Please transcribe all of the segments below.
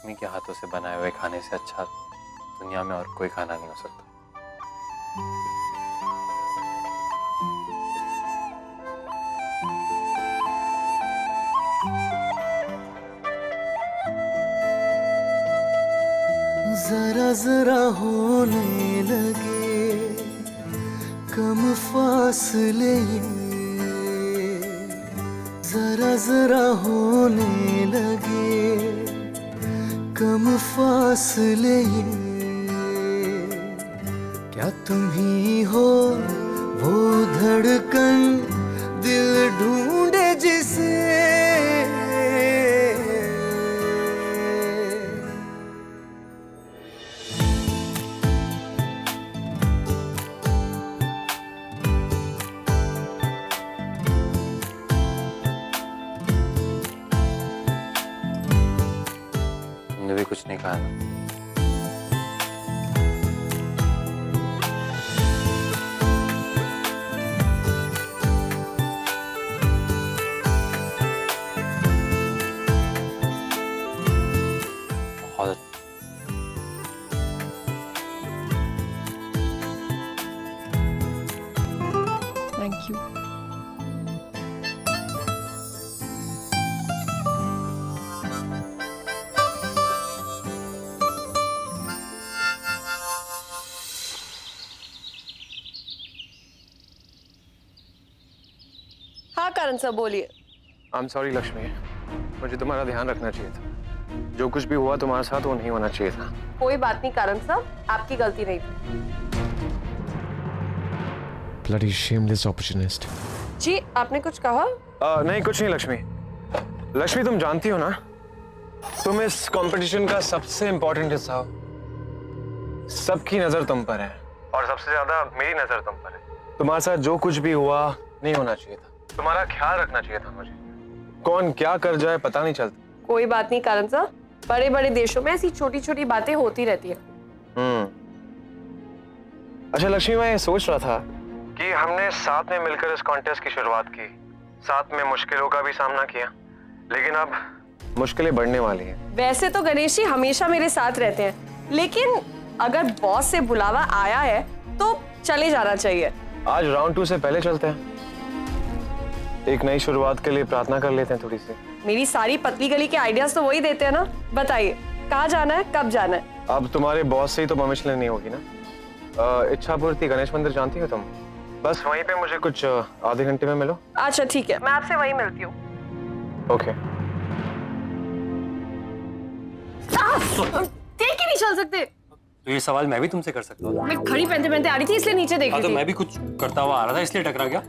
लक्ष्मी के हाथों से बनाए हुए खाने से अच्छा दुनिया में और कोई खाना नहीं हो सकता। जरा जरा होने लगे कम फासले, जरा जरा होने लगे कम फासले, क्या तुम ही हो वो धड़कन दिल ढूंढे जिसे। तुमने भी कुछ नहीं कहा ना। बहुत थैंक यू। हाँ करण सर बोलिए। आई एम सॉरी लक्ष्मी, मुझे तुम्हारा ध्यान रखना चाहिए था। जो कुछ भी हुआ तुम्हारे साथ वो नहीं होना चाहिए था। कोई बात नहीं करण सर, आपकी गलती नहीं थी। Bloody shameless opportunist। जी आपने कुछ कहा? नहीं कुछ नहीं लक्ष्मी। लक्ष्मी तुम जानती हो ना, तुम इस कंपटीशन का सबसे इंपॉर्टेंट हिस्सा हो। सबकी नजर तुम पर है और सबसे ज्यादा मेरी नजर तुम पर है। तुम्हारे साथ जो कुछ भी हुआ नहीं होना चाहिए था। तुम्हारा ख्याल रखना चाहिए था मुझे। कौन क्या कर जाए पता नहीं चलता। कोई बात नहीं करण सर, बड़े बड़े देशों में ऐसी छोटी छोटी बातें होती रहती है। अच्छा लक्ष्मी, मैं ये सोच रहा था कि हमने साथ में मिलकर इस कॉन्टेस्ट की शुरुआत की, साथ में मुश्किलों का भी सामना किया, लेकिन अब मुश्किलें बढ़ने वाली हैं। वैसे तो गणेश जी हमेशा मेरे साथ रहते हैं, लेकिन अगर बॉस से बुलावा आया है तो चले जाना चाहिए। आज राउंड 2 से पहले चलते हैं। एक नई शुरुआत के लिए प्रार्थना कर लेते हैं थोड़ी सी। मेरी सारी पतली गली के आइडियाज तो वही देते हैं ना। बताइए कहाँ जाना है, कब जाना है? अब तुम्हारे बॉस से ही तो परमिशन लेनी होगी ना। इच्छापूर्ति गणेश मंदिर जानती हो तुम? बस वहीं पे मुझे कुछ आधे घंटे में मिलो। अच्छा ठीक है, मैं आपसे वहीं मिलती हूँ। ओके। देख ही नहीं चल सकते। तो ये सवाल मैं भी तुमसे कर सकता हूँ? मैं घड़ी पहनते पहनते आ रही थी इसलिए नीचे देख हाँ रही तो थी। मैं भी कुछ करता हुआ आ रहा था इसलिए टकरा गया।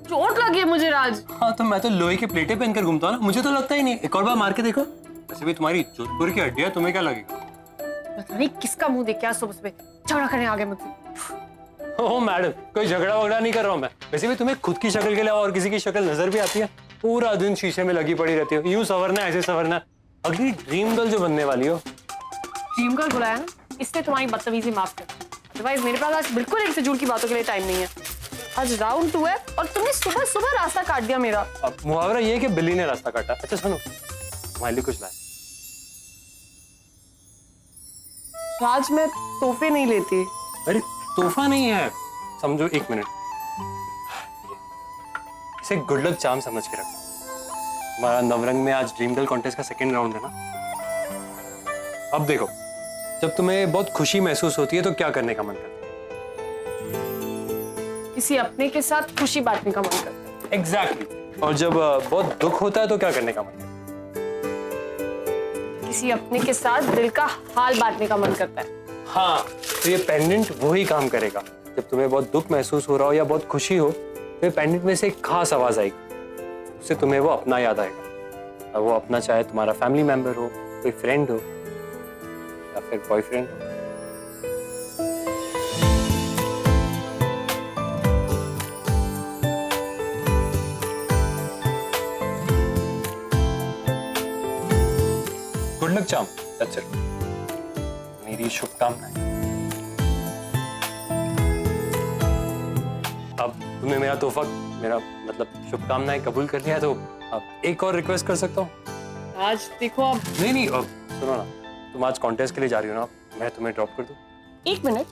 चोट लगी है मुझे राज। हाँ तो मैं तो लोहे की प्लेटें पहनकर घूमता हूँ ना, मुझे तो लगता ही नहीं। एक और बार मार के देखो। वैसे भी तुम्हारी जोधपुर की हड्डी है, तुम्हें क्या लगेगा? पता नहीं किसका मुंह देख के आज सुबह सुबह झगड़ा करने आ गए मुझसे। ओह मैडम, कोई झगड़ा वगड़ा नहीं कर रहा हूँ मैं। वैसे भी तुम्हें खुद की शक्ल के अलावा और किसी की शक्ल नजर भी आती है? पूरा दिन शीशे में लगी पड़ी रहती हो, यूं संवरना ऐसे संवरना। अगली ड्रीम गर्ल जो बनने वाली हो। ड्रीम गर्ल बुलाया ना, इससे तुम्हारी बदतमीजी माफ कर। अदरवाइज मेरे पास आज बिल्कुल एक फिजूल की बातों के लिए टाइम नहीं है। आज राउंड 2 है और तुमने सुबह सुबह रास्ता काट दिया मेरा। अब मुहावरा ये है कि बिल्ली ने रास्ता काटा। अच्छा सुनो, तुम्हारे लिए कुछ लाया। राज मैं तोहफे नहीं लेती। अरे तोहफा नहीं है, समझो। एक मिनट, इसे गुड लक चार्म समझ के रखो। हमारा नवरंग में आज ड्रीम गर्ल कॉन्टेस्ट का सेकंड राउंड है ना। अब देखो, जब तुम्हें बहुत खुशी महसूस होती है तो क्या करने का मन करता है? किसी अपने के साथ खुशी बांटने का मन करता है। एग्जैक्टली। और जब बहुत दुख होता है तो क्या करने का मन करता है? किसी अपने के साथ दिल का हाल बांटने का मन करता है। हाँ, तो ये पेंडेंट वही काम करेगा। जब तुम्हें बहुत दुख महसूस हो रहा हो या बहुत खुशी हो तो ये पेंडेंट में से एक खास आवाज आएगी, उससे तुम्हें वो अपना याद आएगा। और वो अपना चाहे तुम्हारा फैमिली मेंबर हो, कोई फ्रेंड हो या फिर बॉयफ्रेंड हो। Good luck charm, that's it. मेरी शुभकामनाएं। अब तुमने मेरा तोहफा, मेरा मतलब शुभकामनाएं कबूल कर लिया है, तो अब एक और रिक्वेस्ट कर सकता हूँ? आज देखो अब नहीं नहीं, अब सुनो ना, तुम आज कॉन्टेस्ट के लिए जा रही हो ना, मैं तुम्हें ड्रॉप कर दूं? 1 मिनट,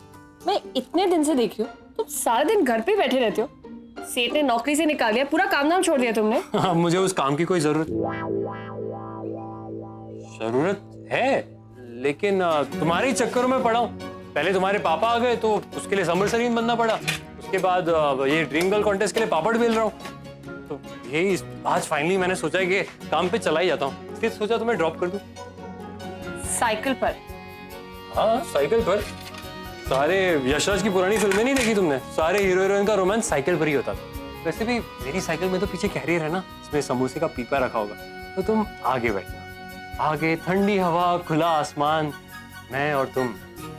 मैं इतने दिन से देख रही हूँ तुम सारा दिन घर पे बैठे रहते हो। सेठ ने नौकरी से निकाल दिया, पूरा काम धाम छोड़ दिया तुमने। हाँ, मुझे उस काम की कोई जरूरत है, लेकिन तुम्हारे ही चक्करों में पड़ा हूँ। पहले तुम्हारे पापा आ गए तो उसके लिए समर सरीन बनना पड़ा, उसके बाद ये ड्रीम गर्ल कॉन्टेस्ट के लिए पापड़ बेल रहा हूँ। तो यही आज फाइनली मैंने सोचा है कि काम पे चला ही जाता हूँ, इसलिए सोचा तुम्हें ड्रॉप कर दूं। साइकिल पर? हाँ, साइकिल पर। सारे यशराज की पुरानी फिल्में नहीं देखी तुमने? सारे हीरो हीरोइन का रोमांस साइकिल पर ही होता था। वैसे भी मेरी साइकिल में तो पीछे कैरियर है ना, इसमें समोसे का पीपा रखा होगा, तो तुम आगे बैठना। आगे ठंडी हवा, खुला आसमान, मैं और तुम।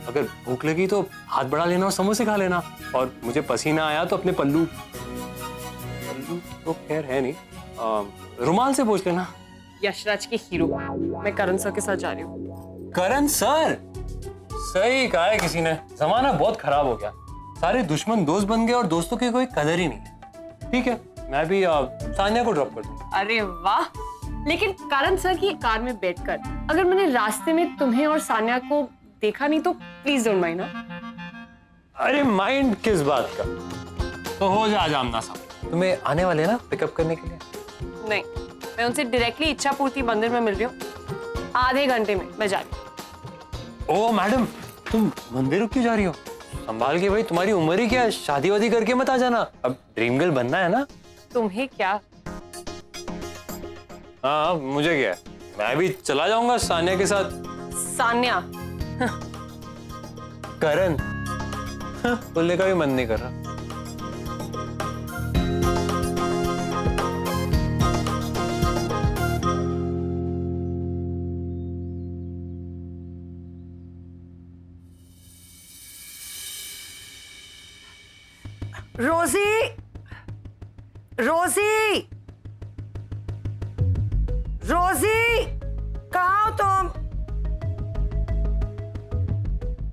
अगर भूख लगी तो हाथ बढ़ा लेना और समोसे खा लेना, और मुझे पसीना आया तो अपने पल्लू तो खैर है नहीं, रुमाल से पोंछ लेना। यशराज के हीरो मैं करण सर के साथ जा रही हूँ। करण सर? सही कहा है किसी ने, जमाना बहुत खराब हो गया, सारे दुश्मन दोस्त बन गए और दोस्तों की कोई कदर ही नहीं है। ठीक है, मैं भी सानिया को ड्रॉप कर दूं। अरे वाह, लेकिन करण सर की कार में बैठकर अगर मैंने रास्ते में तुम्हें और सानिया को देखा नहीं तो प्लीज डोंट माइंड। अरे माइंड किस बात का, तो हो जा आमना साहब। तुम्हें आने वाले ना पिकअप करने के लिए? नहीं, मैं उनसे डायरेक्टली इच्छा पूर्ति मंदिर में मिल रही हूँ, आधे घंटे में मैं जा रही हूँ। ओ मैडम, तुम मंदिर क्यों जा रही हो? संभाल के भाई, तुम्हारी उम्र ही क्या है, शादी वादी करके मत आ जाना, अब ड्रीम गर्ल बनना है ना। तुम्हें क्या? हाँ, मुझे क्या है, मैं भी चला जाऊंगा सानिया के साथ। सानिया? करण बोलने का भी मन नहीं कर रहा। रोजी, रोजी, रोजी, कहाँ हो तुम?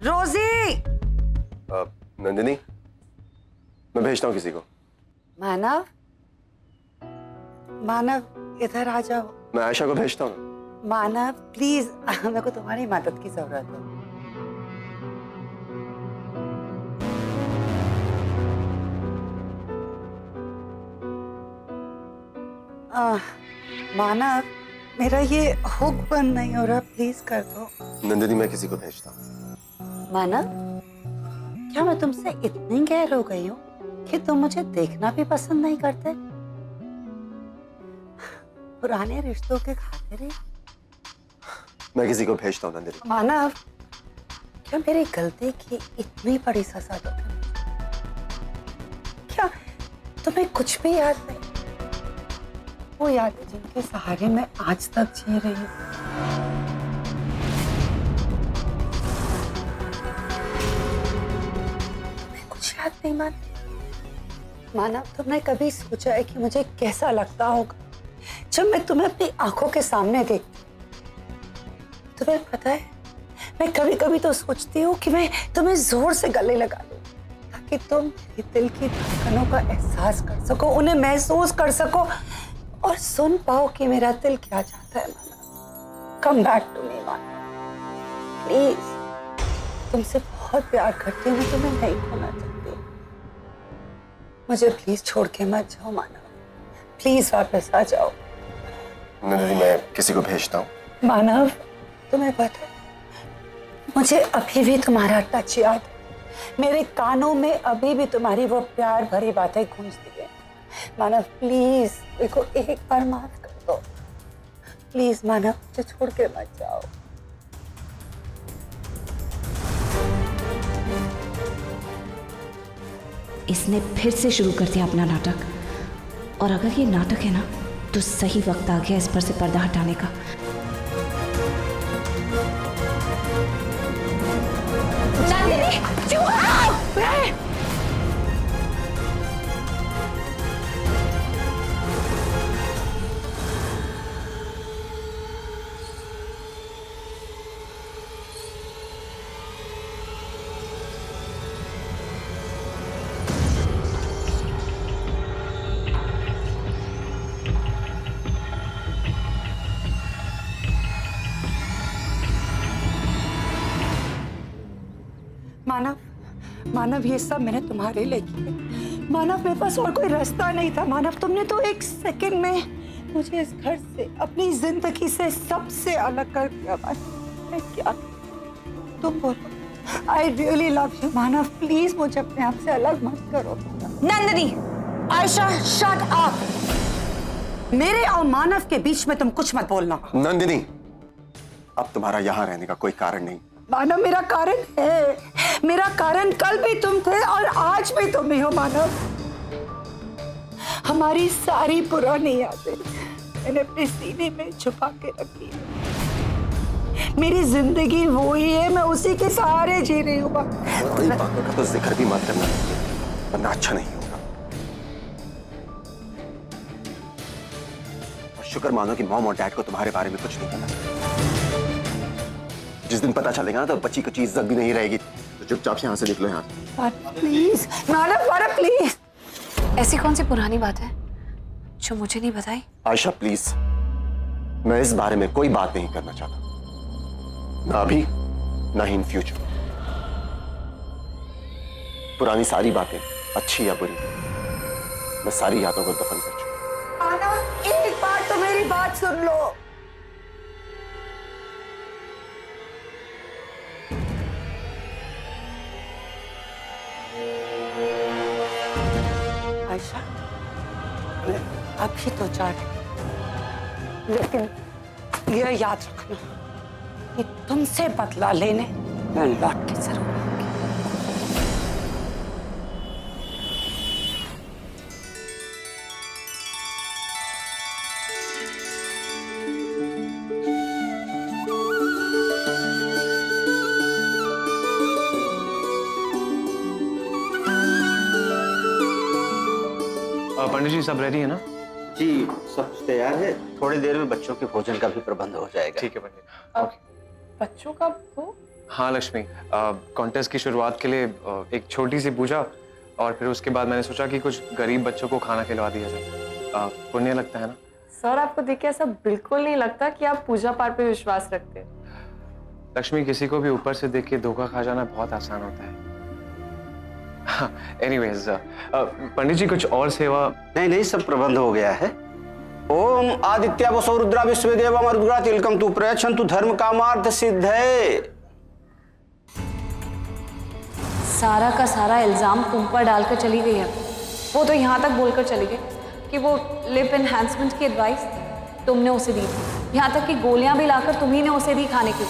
रोजी। नंदिनी, मैं भेजता हूँ किसी को। मानव, मानव इधर आ जाओ। मैं आयशा को भेजता हूँ। मानव प्लीज, मेरे को तुम्हारी मदद की जरूरत है। मानव, मेरा ये हुक बंद नहीं हो रहा, प्लीज कर दो। नंदिनी, मैं किसी को भेजता हूँ। मानव, क्या मैं तुमसे इतनी गैर हो गई हूँ कि तुम मुझे देखना भी पसंद नहीं करते? पुराने रिश्तों के खातिर ही। मैं किसी को भेजता हूँ नंदिनी। मानव, क्या मेरी गलती की इतनी बड़ी सजा दोगे? क्या तुम्हें कुछ भी याद नहीं? वो यादें जिनके सहारे मैं आज तक जी रही हूँ। मैं कुछ याद नहीं मानव, तुमने कभी सोचा है कि मुझे कैसा लगता होगा जब मैं तुम्हें अपनी आंखों के सामने देखती? तुम्हें पता है, मैं कभी कभी तो सोचती हूँ कि मैं तुम्हें जोर से गले लगा लूं ताकि तुम मेरे दिल की धड़कनों का एहसास कर सको, उन्हें महसूस कर सको और सुन पाओ कि मेरा दिल क्या चाहता है। Manav, come back to me Manav, please. तुमसे बहुत प्यार करती हूँ, मैं तुम्हें नहीं खोना चाहती। मुझे प्लीज छोड़ के मत जाओ मानव, प्लीज वापस आ जाओ। नंदिनी, मैं किसी को भेजता हूँ। मानव, तुम्हें पता है, मुझे अभी भी तुम्हारा टच याद है, मेरे कानों में अभी भी तुम्हारी वो प्यार भरी बातें गूंजती है। मानव प्लीज, मेरे को एक बार माफ कर दो प्लीज। मानव, मुझे छोड़ के मत जाओ। इसने फिर से शुरू कर दिया अपना नाटक, और अगर ये नाटक है ना तो सही वक्त आ गया इस पर से पर्दा हटाने का। मानव, मानव ये सब मैंने तुम्हारे लिए किया। मानव मेरे पास और कोई रास्ता नहीं था। मानव तुमने तो एक सेकंड में मुझे इस घर से, अपनी जिंदगी से सबसे अलग कर दिया। मैं क्या, तुम बोलो। I really love you Manav, please मुझे अपने आप से अलग मत करो। Nandini, Ayesha, shut up. मेरे और मानव के बीच में तुम कुछ मत बोलना। नंदिनी, अब तुम्हारा यहाँ रहने का कोई कारण नहीं। मानव मेरा कारण है, मेरा कारण कल भी तुम थे और आज भी तुम ही हो मानव। हमारी सारी पुरानी यादें मैंने अपने सीने में छुपा के रखी है। मेरी जिंदगी वो ही है, मैं उसी के सहारे जी रही हूँ। बड़ी बातों का तो जिक्र भी मत करना, वरना अच्छा नहीं होगा। और शुक्र मानो कि मॉम और डैड को तुम्हारे बारे में कुछ नहीं पता। जिस दिन पता चलेगा ना तो बच्ची को चीज जग भी नहीं रहेगी। तो चुपचाप से यहाँ से निकलो। यहाँ प्लीज मानव, मानव प्लीज। ऐसी कौन सी पुरानी बात है जो मुझे नहीं बताई? आयशा प्लीज, मैं इस बारे में कोई बात नहीं करना चाहता, ना अभी ना ही इन फ्यूचर। पुरानी सारी बातें, अच्छी या बुरी, मैं सारी यादों को दफन कर चुका। मानव एक बार तो मेरी बात सुन लो। आयशा, मैं अभी तो जा रही, लेकिन ये याद रखना कि तुमसे बदला लेने मैं लौट के जरूर आऊंगी। पंडित जी सब रेडी है ना? जी सब कुछ तैयार है। थोड़ी देर में बच्चों के भोजन का भी प्रबंध हो जाएगा। ठीक है पंडित। ओके। बच्चों का वो? हाँ लक्ष्मी, कॉन्टेस्ट की शुरुआत के लिए एक छोटी सी पूजा, और फिर उसके बाद मैंने सोचा कि कुछ गरीब बच्चों को खाना खिलवा दिया जाए। पुण्य लगता है ना? सर आपको देख के ऐसा बिल्कुल नहीं लगता कि आप पूजा पाठ पे विश्वास रखते हैं। लक्ष्मी, किसी को भी ऊपर से देख के धोखा खा जाना बहुत आसान होता है। एनीवेज, पंडित जी कुछ और सेवा? नहीं, सब प्रबंध हो गया है। ओम आदित्य वसो रुद्रा विश्वदेव मरुद्रा तिलकम तु प्रयच्छन्तु धर्म कामार्थ सिद्धे। सारा का सारा इल्जाम तुम पर डालकर चली गई है। वो तो यहाँ तक बोलकर चली गई कि वो लिप एनहांसमेंट की एडवाइस तुमने उसे दी थी। यहाँ तक कि गोलियां भी लाकर तुम्ही ने उसे दी खाने की।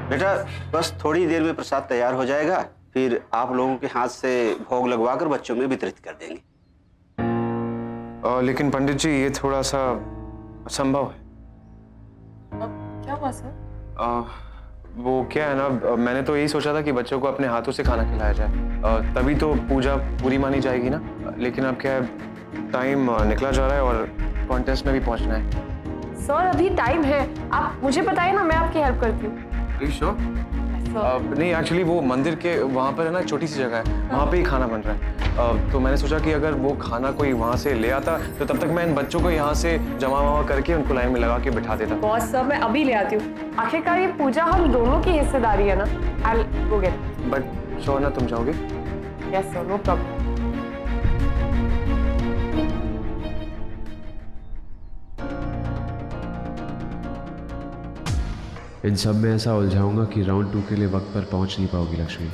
बेटा बस थोड़ी देर में प्रसाद तैयार हो जाएगा, फिर आप लोगों के हाथ से भोग लगवाकर बच्चों में वितरित कर देंगे। लेकिन पंडित जी ये थोड़ा सा असंभव है। क्या हुआ सर? वो क्या है ना, मैंने तो यही सोचा था कि बच्चों को अपने हाथों से खाना खिलाया जाए, तभी तो पूजा पूरी मानी जाएगी ना। लेकिन अब क्या है, टाइम निकला जा रहा है और कॉन्टेस्ट में भी पहुंचना है। सर अभी टाइम है, आप मुझे बताइए ना, मैं आपकी हेल्प करती हूँ। श्योर? नहीं एक्चुअली वो मंदिर के वहाँ पर है ना, छोटी सी जगह है, वहाँ पे ही खाना बन रहा है। तो मैंने सोचा कि अगर वो खाना कोई वहाँ से ले आता तो तब तक मैं इन बच्चों को यहाँ से जमा करके उनको लाइन में लगा के बिठा देता। बॉस सर मैं अभी ले आती हूँ। आखिरकार ये पूजा हम दोनों की हिस्सेदारी है ना। I will go get. But sure ना तुम जाओगे? Yes sir, no problem. इन सब में ऐसा उलझाऊंगा कि राउंड 2 के लिए वक्त पर पहुंच नहीं पाओगी लक्ष्मी।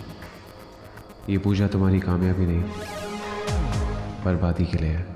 ये पूजा तुम्हारी कामयाबी नहीं, बर्बादी के लिए है।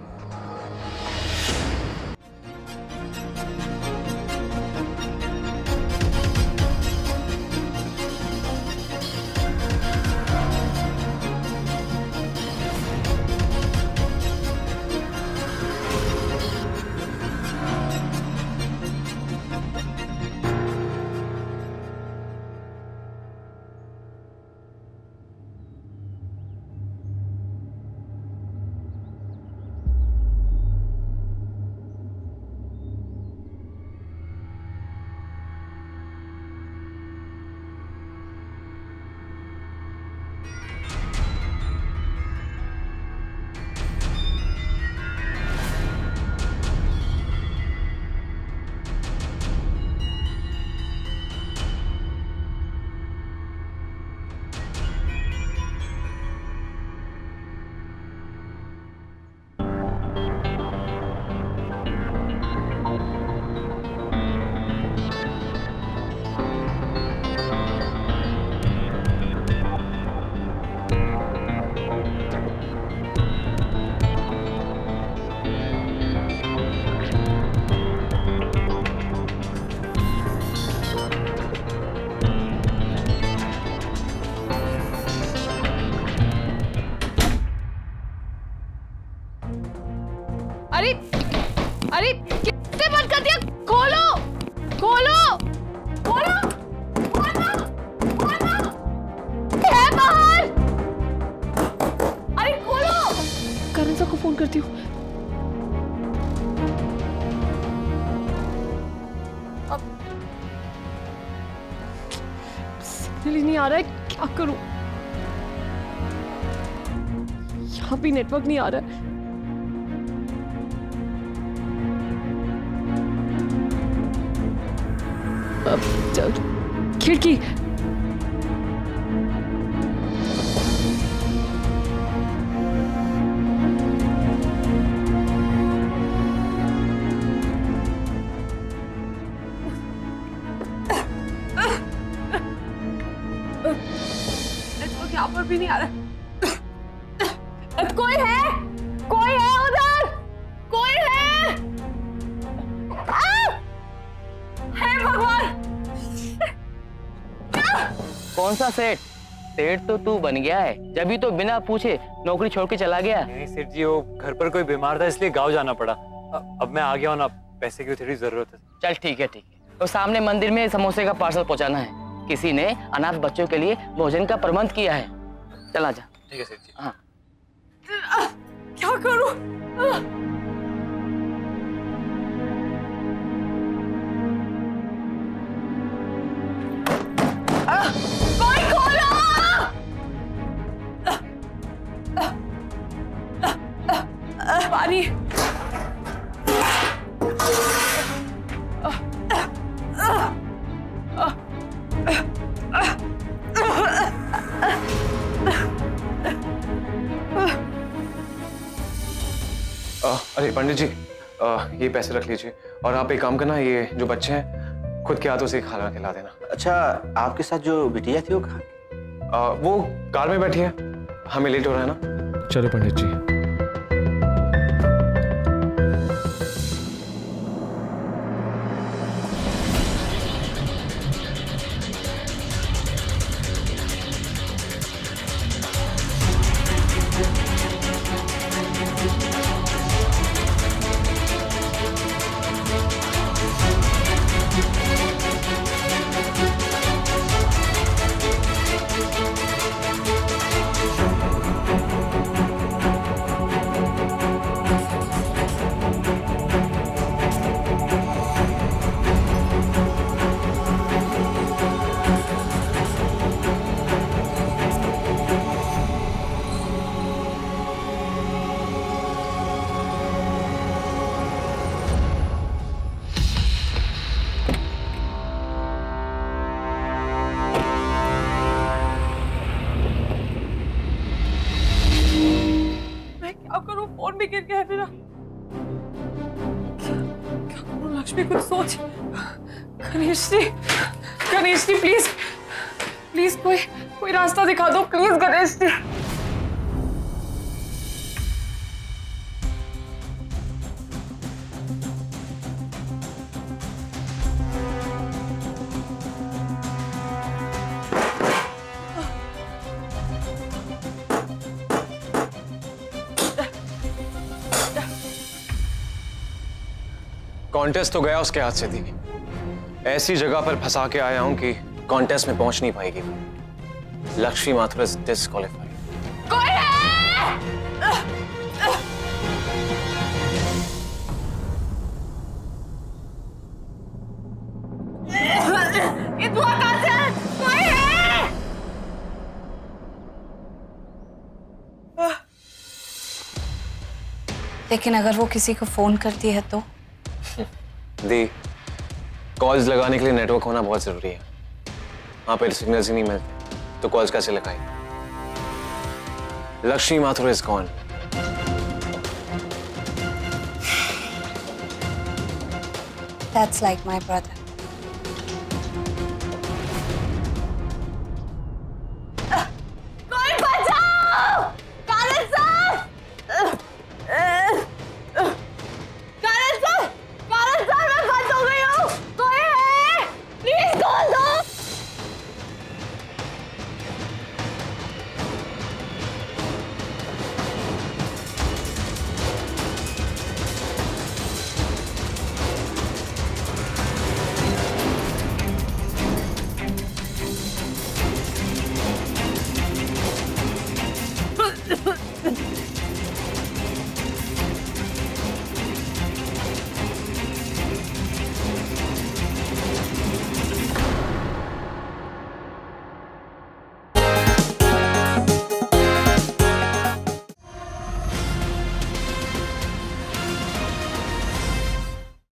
जाती हूँ। अब सिग्नल ही नहीं आ रहा है, क्या करूं? यहाँ भी नेटवर्क नहीं आ रहा है। खिड़की नेटवर्क यहाँ पर भी नहीं आ रहा। कोई है? कोई है उधर? कोई है? हे भगवान! कौन सा सेठ? सेठ तो तू बन गया है, जब तो बिना पूछे नौकरी छोड़ के चला गया। नहीं सेठ जी, वो घर पर कोई बीमार था इसलिए गांव जाना पड़ा। अब मैं आ गया हूँ ना, पैसे की थोड़ी जरूरत है। चल ठीक है ठीक है। तो सामने मंदिर में समोसे का पार्सल पहुंचाना है, किसी ने अनाथ बच्चों के लिए भोजन का प्रबंध किया है। चल आजा। ठीक है सेठ जी। हाँ क्या करूं? कोई खोलो! पानी। अरे पंडित जी, ये पैसे रख लीजिए और आप एक काम करना, ये जो बच्चे हैं खुद के हाथों से खाना खिला देना। अच्छा, आपके साथ जो बिटिया थी वो कहाँ? वो कार में बैठी है, हमें लेट हो रहा है ना। चलो पंडित जी। फोन भी गिर गया है मेरा। क्या करूं लक्ष्मी, कुछ सोच। गणेश जी प्लीज प्लीज कोई रास्ता दिखा दो प्लीज गणेश जी। कॉन्टेस्ट तो गया उसके हाथ से थी, ऐसी जगह पर फंसा के आया हूं कि कॉन्टेस्ट में पहुंच नहीं पाएगी। Lakshmi Mathur is disqualified. कोई है? ये दुआ कहां से है? कोई है? लेकिन अगर वो किसी को फोन करती है तो? दी, कॉल्स लगाने के लिए नेटवर्क होना बहुत जरूरी है। वहां पर सिग्नल्स ही नहीं मिलते तो कॉल्स कैसे लगाए? Lakshmi Mathur is gone. That's like my brother. कोई बचाओ! Khalid sir! Khalid sir! Khalid sir, मैं बंद हो गई हूँ! कोई है? प्लीज कॉल दो!